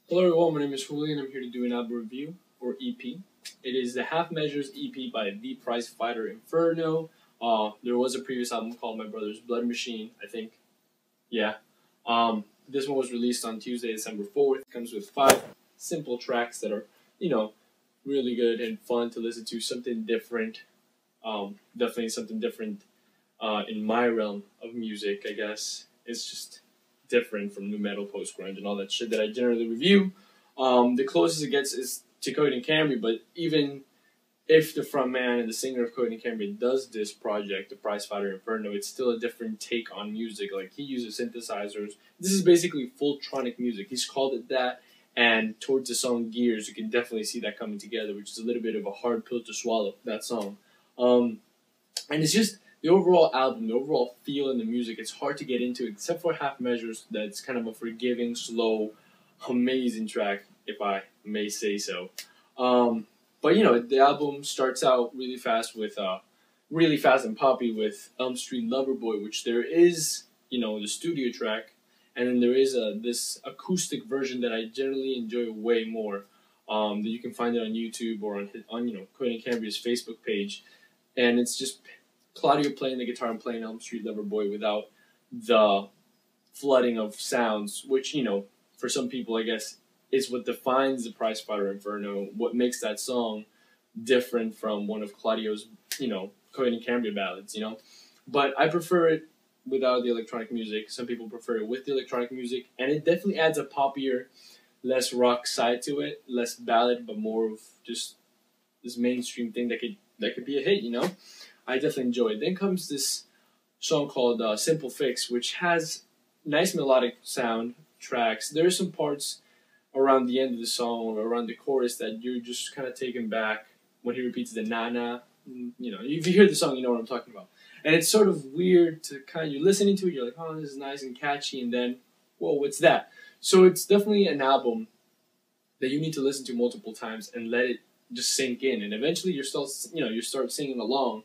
Hello everyone, my name is Julian and I'm here to do an album review, or EP. It is the Half Measures EP by The Prize Fighter Inferno. There was a previous album called My Brother's Blood Machine, I think. Yeah. This one was released on Tuesday, December 4th. It comes with 5 simple tracks that are, really good and fun to listen to. Something different. Definitely something different in my realm of music, I guess. It's just different from new metal, post grunge, and all that shit that I generally review. The closest it gets is to Coheed and Cambria, but even if the frontman and the singer of Coheed and Cambria does this project, The Prize Fighter Inferno, it's still a different take on music. Like, he uses synthesizers. This is basically full-tronic music. He's called it that, and towards the song Gears, you can definitely see that coming together, which is a little bit of a hard pill to swallow, that song. And it's just the overall album, the overall feel in the music, it's hard to get into, except for Half Measures, that's kind of a forgiving, slow, amazing track, if I may say so. But the album starts out really fast with, really fast and poppy with Elm Street Loverboy, which there is, the studio track, and then there is this acoustic version that I generally enjoy way more. That you can find it on YouTube or on Coheed and Cambria's Facebook page, and it's just Claudio playing the guitar and playing Elm Street Loverboy without the flooding of sounds, which, for some people, I guess, is what defines The Prize Fighter Inferno, what makes that song different from one of Claudio's, Coheed and Cambria ballads, But I prefer it without the electronic music. Some people prefer it with the electronic music, and it definitely adds a poppier, less rock side to it, less ballad, but more of just this mainstream thing that could be a hit, I definitely enjoy it. Then comes this song called Simple Fix, which has nice melodic sound tracks. There are some parts around the end of the song or around the chorus that you're just kind of taken back when he repeats the na-na. If you hear the song, you know what I'm talking about. And it's sort of weird to you're listening to it, you're like, oh, this is nice and catchy, and then, whoa, what's that? So it's definitely an album that you need to listen to multiple times and let it just sink in, and eventually you start singing along.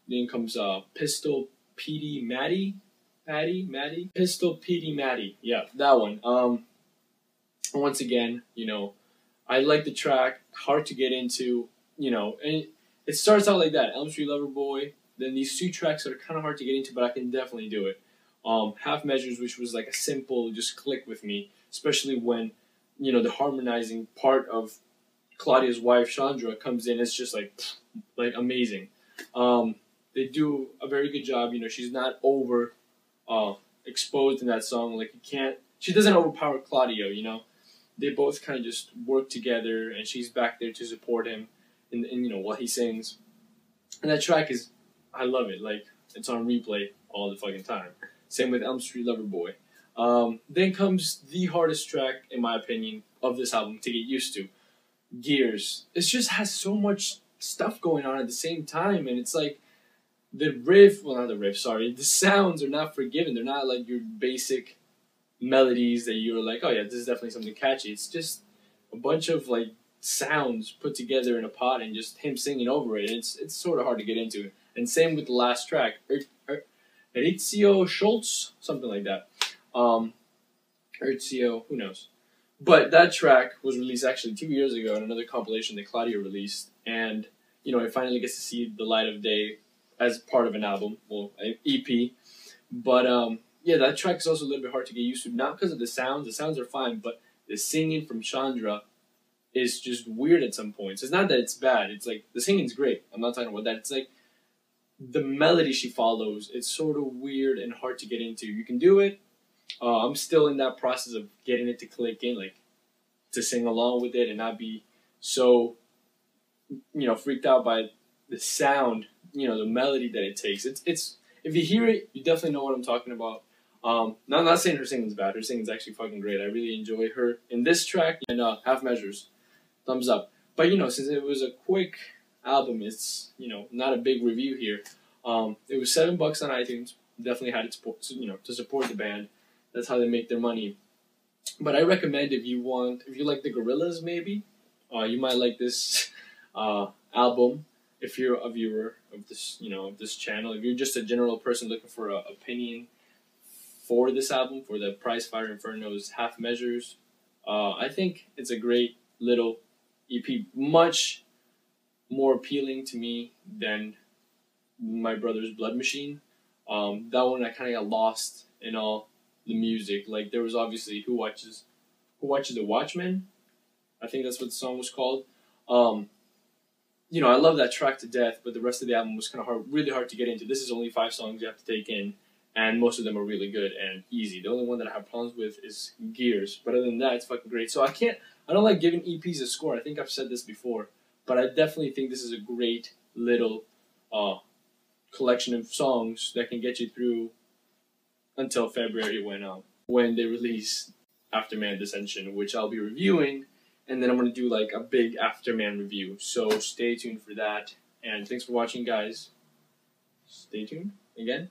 Then comes Pistol Petey Matty, Pistol Petey Matty. Yeah, that one. Once again, I like the track. Hard to get into, and it starts out like that. Elm Street Loverboy. Then these 2 tracks that are kind of hard to get into, but I can definitely do it. Half Measures, which was like a simple, just click with me, especially when, the harmonizing part of Claudia's wife, Chandra, comes in. It's just like amazing. They do a very good job. She's not over exposed in that song. Like, she doesn't overpower Claudio. They both kind of just work together, and she's back there to support him in while he sings. And that track I love it. Like, it's on replay all the fucking time. Same with Elm Street Loverboy. Then comes the hardest track, in my opinion, of this album to get used to. Gears. It just has so much stuff going on at the same time, and it's like the sounds are not forgiven. They're not like your basic melodies that you're like, oh yeah, this is definitely something catchy. It's just a bunch of like sounds put together in a pot and just him singing over it. And it's sort of hard to get into. And same with the last track, Erizio Schultz, something like that. Erizio, who knows? But that track was released actually 2 years ago in another compilation that Claudio released, and it finally gets to see the light of day as part of an album, well, an EP. But yeah, that track is also a little bit hard to get used to, not because of the sounds. The sounds are fine, but the singing from Chandra is just weird at some points. It's not that it's bad. It's like the singing's great. I'm not talking about that. It's like the melody she follows. It's sort of weird and hard to get into. You can do it. I'm still in that process of getting it to click in, like to sing along with it and not be so, freaked out by the sound, the melody that it takes. It's if you hear it, you definitely know what I'm talking about. Now, I'm not saying her singing's bad. Her singing's actually fucking great. I really enjoy her in this track, and Half Measures, thumbs up. But since it was a quick album, it's not a big review here. It was $7 on iTunes. Definitely had it to support the band. That's how they make their money. But I recommend if you like the Gorillaz, maybe, you might like this album. If you're a viewer of this channel, if you're just a general person looking for an opinion for this album, for the Prize Fighter Inferno's Half Measures, I think it's a great little EP, much more appealing to me than my brother's Blood Machine. That one I kind of got lost in all the music. Like there was obviously Who Watches the Watchmen. I think that's what the song was called. I love that track to death, but the rest of the album was kind of hard, really hard to get into. This is only 5 songs you have to take in, and most of them are really good and easy. The only one that I have problems with is Gears, but other than that, it's fucking great. So I don't like giving EPs a score. I think I've said this before, but I definitely think this is a great little collection of songs that can get you through until February when they release Afterman Dissension, which I'll be reviewing, and then I'm going to do like a big Afterman review. So stay tuned for that, and thanks for watching, guys. Stay tuned again.